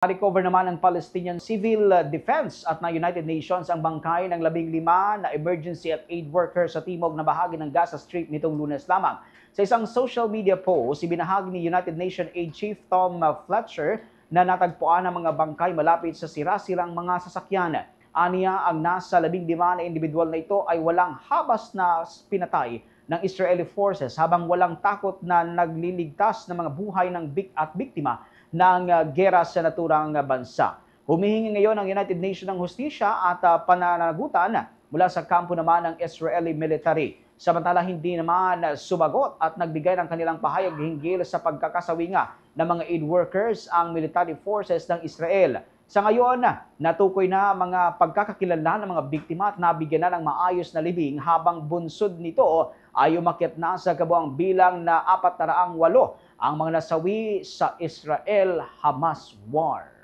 Na-recover naman ng Palestinian Civil Defense at ng United Nations ang bangkay ng 15 na emergency at aid workers sa timog na bahagi ng Gaza Strip nitong Lunes lamang. Sa isang social media post, ibinahagi ni United Nations Aid Chief Tom Fletcher na natagpuan ang mga bangkay malapit sa sira-sirang mga sasakyan. Aniya, ang nasa 15 na individual na ito ay walang habas na pinatay ng Israeli forces habang walang takot na nagliligtas ng mga buhay ng biktima ng gera sa naturang bansa. Humihingi ngayon ang United Nations ng hustisya at pananagutan mula sa kampo naman ng Israeli military. Samantala hindi naman sumagot at nagbigay ng kanilang pahayag hinggil sa pagkakasawinga ng mga aid workers ang military forces ng Israel. Sa ngayon, natukoy na mga pagkakakilala ng mga biktima at nabigyan na ng maayos na libing habang bunsod nito ay umakyat na sa kabuang bilang na 408 ang mga nasawi sa Israel-Hamas war.